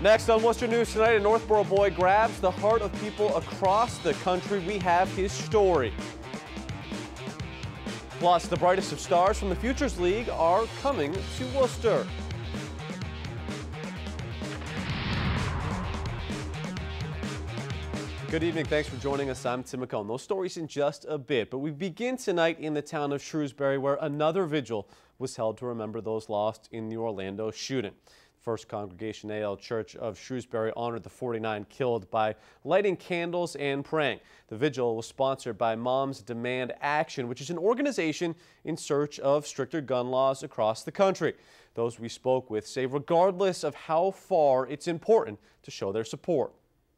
Next on Worcester News tonight, a Northborough boy grabs the heart of people across the country. We have his story. Plus, the brightest of stars from the Futures League are coming to Worcester. Good evening. Thanks for joining us. I'm Tim McCone. Those stories in just a bit, but we begin tonight in the town of Shrewsbury, where another vigil was held to remember those lost in the Orlando shooting. First Congregation AL Church of Shrewsbury honored the 49 killed by lighting candles and praying. The vigil was sponsored by Moms Demand Action, which is an organization in search of stricter gun laws across the country. Those we spoke with say regardless of how far, it's important to show their support.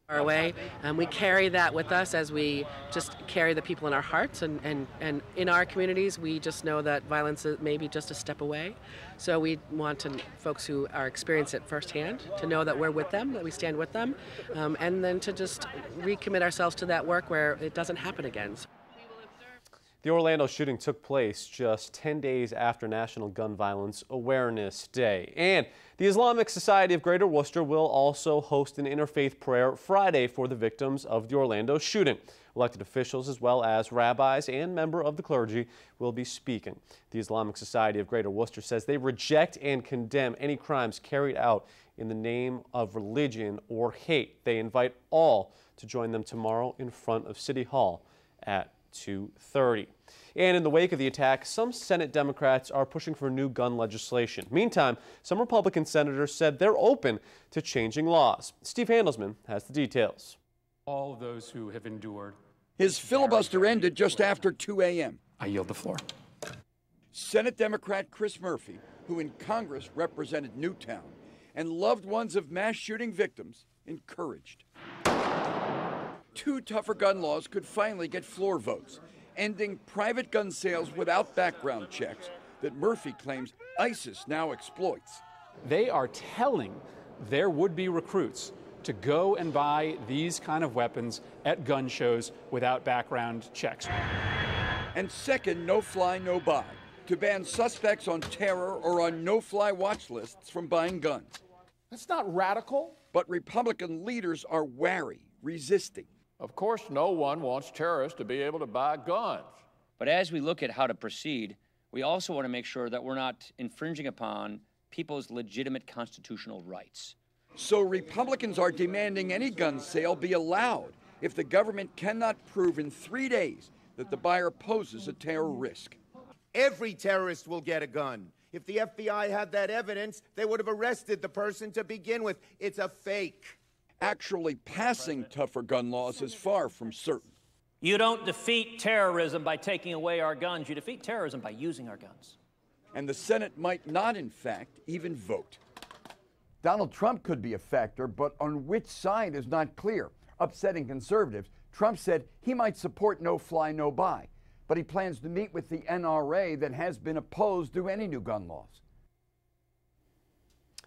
Our way, and we carry that with us as we just carry the people in our hearts, and in our communities we just know that violence is maybe just a step away. So we want folks who are experiencing it firsthand to know that we're with them, that we stand with them, and then to just recommit ourselves to that work where it doesn't happen again. The Orlando shooting took place just 10 days after National Gun Violence Awareness Day. And the Islamic Society of Greater Worcester will also host an interfaith prayer Friday for the victims of the Orlando shooting. Elected officials as well as rabbis and members of the clergy will be speaking. The Islamic Society of Greater Worcester says they reject and condemn any crimes carried out in the name of religion or hate. They invite all to join them tomorrow in front of City Hall at 2:30. And in the wake of the attack, some Senate Democrats are pushing for new gun legislation. Meantime, some Republican senators said they're open to changing laws. Steve Handelsman has the details. All of those who have endured. His filibuster ended just after 2 a.m. I yield the floor. Senate Democrat Chris Murphy, who in Congress represented Newtown and loved ones of mass shooting victims, encouraged. 2 tougher gun laws could finally get floor votes, ending private gun sales without background checks that Murphy claims ISIS now exploits. They are telling their would-be recruits to go and buy these kind of weapons at gun shows without background checks. And second, no-fly, no-buy, to ban suspects on terror or on no-fly watch lists from buying guns. That's not radical. But Republican leaders are wary, resisting. Of course, no one wants terrorists to be able to buy guns. But as we look at how to proceed, we also want to make sure that we're not infringing upon people's legitimate constitutional rights. So Republicans are demanding any gun sale be allowed if the government cannot prove in 3 days that the buyer poses a terror risk. Every terrorist will get a gun. If the FBI had that evidence, they would have arrested the person to begin with. It's a fake. Actually passing tougher gun laws is far from certain. You don't defeat terrorism by taking away our guns. You defeat terrorism by using our guns. And the Senate might not, in fact, even vote. Donald Trump could be a factor, but on which side is not clear. Upsetting conservatives, Trump said he might support no-fly, no-buy, but he plans to meet with the NRA that has been opposed to any new gun laws.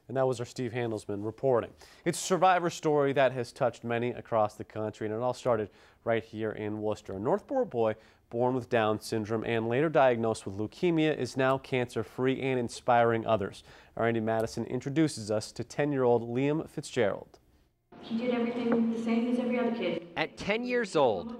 And that was our Steve Handelsman reporting. It's a survivor story that has touched many across the country, and it all started right here in Worcester. A Northborough boy born with Down syndrome and later diagnosed with leukemia is now cancer-free and inspiring others. Our Andy Madison introduces us to 10-year-old Liam Fitzgerald. He did everything the same as every other kid. At 10 years old,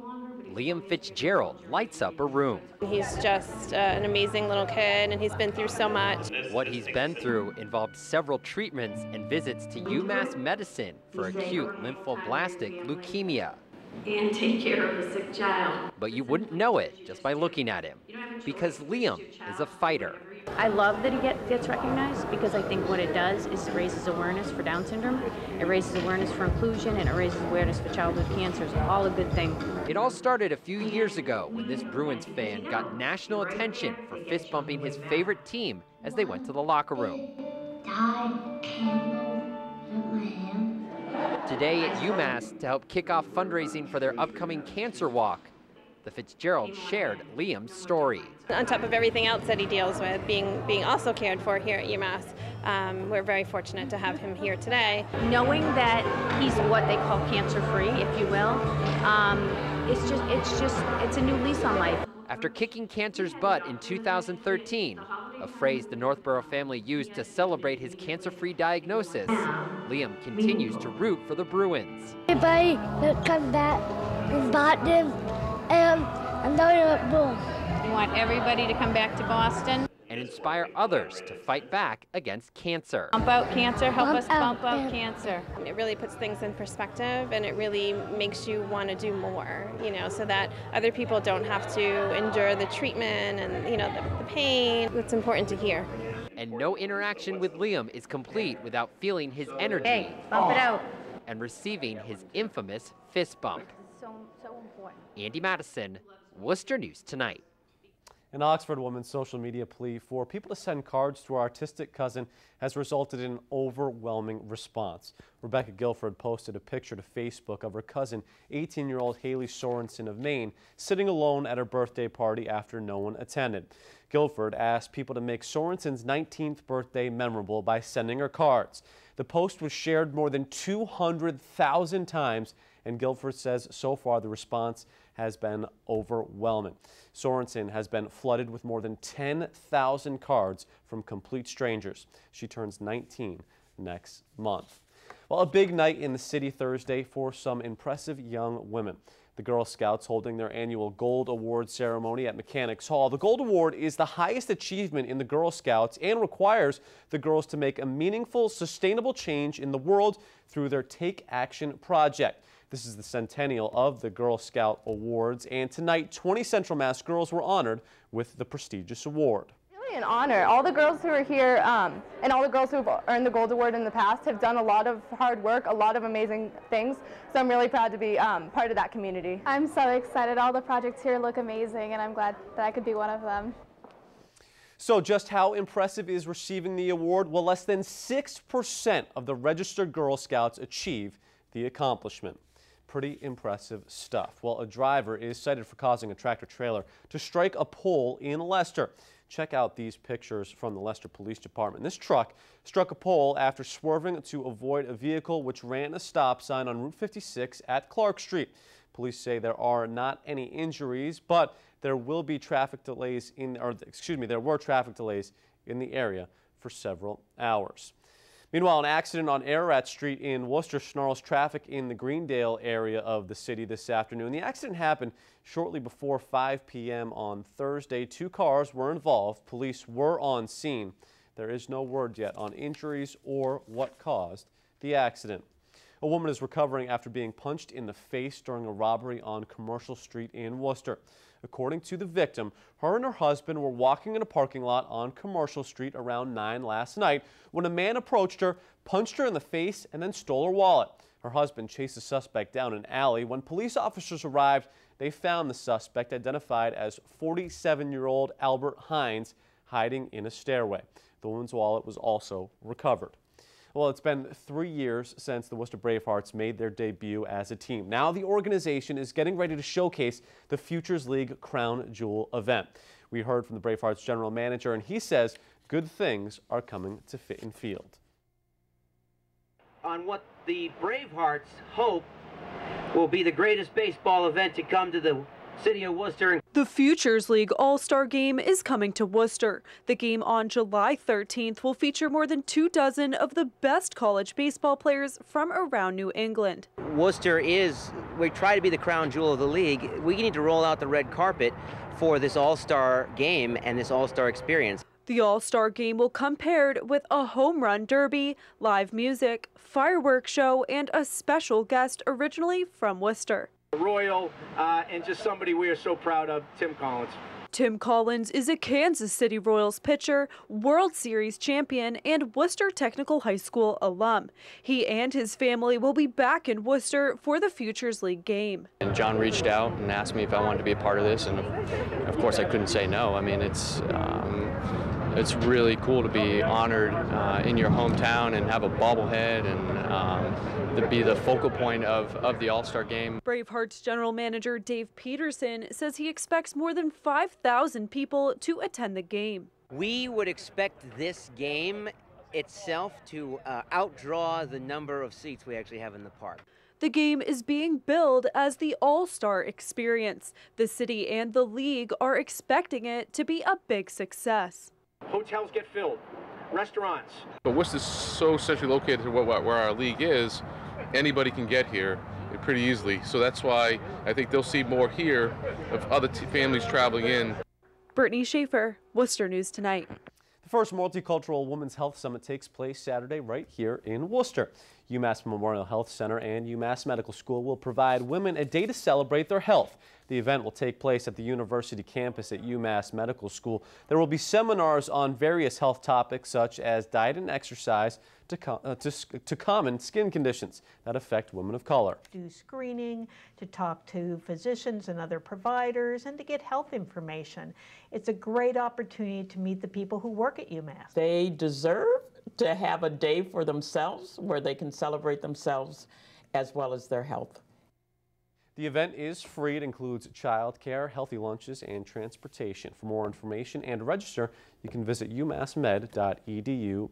Liam Fitzgerald lights up a room. He's just an amazing little kid, and he's been through so much. What he's been through involved several treatments and visits to UMass Medicine for acute lymphoblastic leukemia. And take care of a sick child. But you wouldn't know it just by looking at him, because Liam is a fighter. I love that he gets recognized, because I think what it does is it raises awareness for Down syndrome, it raises awareness for inclusion, and it raises awareness for childhood cancers, all a good thing. It all started a few years ago when this Bruins fan got national attention for fist bumping his favorite team as they went to the locker room. Dad, can you put my hand? Today at UMass, to help kick off fundraising for their upcoming cancer walk, the Fitzgerald shared Liam's story. On top of everything else that he deals with, being also cared for here at UMass, we're very fortunate to have him here today. Knowing that he's what they call cancer-free, if you will, it's a new lease on life. After kicking cancer's butt in 2013, a phrase the Northborough family used to celebrate his cancer-free diagnosis. Liam continues to root for the Bruins. Everybody that comes back is Boston and another Bull. We want everybody to come back to Boston and inspire others to fight back against cancer. Bump out cancer, help us bump out cancer. It really puts things in perspective, and it really makes you want to do more, so that other people don't have to endure the treatment and, the pain. It's important to hear. And no interaction with Liam is complete without feeling his energy. Hey, bump it out. And receiving his infamous fist bump. So important. Andy Madison, Worcester News Tonight. An Oxford woman's social media plea for people to send cards to her autistic cousin has resulted in an overwhelming response. Rebecca Guildford posted a picture to Facebook of her cousin, 18-year-old Haley Sorensen of Maine, sitting alone at her birthday party after no one attended. Guildford asked people to make Sorensen's 19th birthday memorable by sending her cards. The post was shared more than 200,000 times, and Guildford says so far the response has been overwhelming. Sorensen has been flooded with more than 10,000 cards from complete strangers. She turns 19 next month. Well, a big night in the city Thursday for some impressive young women. The Girl Scouts holding their annual Gold Award ceremony at Mechanics Hall. The Gold Award is the highest achievement in the Girl Scouts and requires the girls to make a meaningful, sustainable change in the world through their Take Action project. This is the centennial of the Girl Scout Awards, and tonight 20 Central Mass girls were honored with the prestigious award. Really an honor. All the girls who are here and all the girls who have earned the Gold Award in the past have done a lot of hard work, a lot of amazing things, so I'm really proud to be part of that community. I'm so excited. All the projects here look amazing, and I'm glad that I could be one of them. So just how impressive is receiving the award? Well, less than 6% of the registered Girl Scouts achieve the accomplishment. Pretty impressive stuff. Well, a driver is cited for causing a tractor trailer to strike a pole in Leicester. Check out these pictures from the Leicester Police Department. This truck struck a pole after swerving to avoid a vehicle which ran a stop sign on Route 56 at Clark Street. Police say there are not any injuries, but there will be traffic delays there were traffic delays in the area for several hours. Meanwhile, an accident on Ararat Street in Worcester snarls traffic in the Greendale area of the city this afternoon. The accident happened shortly before 5 p.m. on Thursday. 2 cars were involved. Police were on scene. There is no word yet on injuries or what caused the accident. A woman is recovering after being punched in the face during a robbery on Commercial Street in Worcester. According to the victim, her and her husband were walking in a parking lot on Commercial Street around 9 last night when a man approached her, punched her in the face, and then stole her wallet. Her husband chased the suspect down an alley. When police officers arrived, they found the suspect, identified as 47-year-old Albert Hines, hiding in a stairway. The woman's wallet was also recovered. Well, it's been 3 years since the Worcester Bravehearts made their debut as a team. Now the organization is getting ready to showcase the Futures League Crown Jewel event. We heard from the Bravehearts general manager, and he says good things are coming to fit in field. On what the Bravehearts hope will be the greatest baseball event to come to the city of Worcester. The Futures League All-Star Game is coming to Worcester. The game on July 13th will feature more than 24 of the best college baseball players from around New England. Worcester we try to be the crown jewel of the league. We need to roll out the red carpet for this All-Star game and this All-Star experience. The All-Star Game will come paired with a home run derby, live music, fireworks show, and a special guest originally from Worcester. Royal and just somebody we are so proud of, Tim Collins. Tim Collins is a Kansas City Royals pitcher, World Series champion, and Worcester Technical High School alum. He and his family will be back in Worcester for the Futures League game. And John reached out and asked me if I wanted to be a part of this, and of course I couldn't say no. I mean, it's really cool to be honored in your hometown and have a bobblehead and to be the focal point of the All-Star Game. Bravehearts general manager Dave Peterson says he expects more than 5,000 people to attend the game. We would expect this game itself to outdraw the number of seats we actually have in the park. The game is being billed as the All-Star Experience. The city and the league are expecting it to be a big success. hotels get filled, restaurants. But Worcester's so centrally located to where our league is, anybody can get here pretty easily. So that's why I think they'll see more here of other families traveling in. Brittany Schaefer, Worcester News Tonight. The first Multicultural Women's Health Summit takes place Saturday right here in Worcester. UMass Memorial Health Center and UMass Medical School will provide women a day to celebrate their health. The event will take place at the university campus at UMass Medical School. There will be seminars on various health topics such as diet and exercise to common skin conditions that affect women of color. Do screening, to talk to physicians and other providers, and to get health information. It's a great opportunity to meet the people who work at UMass. They deserve to have a day for themselves where they can celebrate themselves as well as their health. The event is free. It includes childcare, healthy lunches, and transportation. For more information and to register, you can visit umassmed.edu/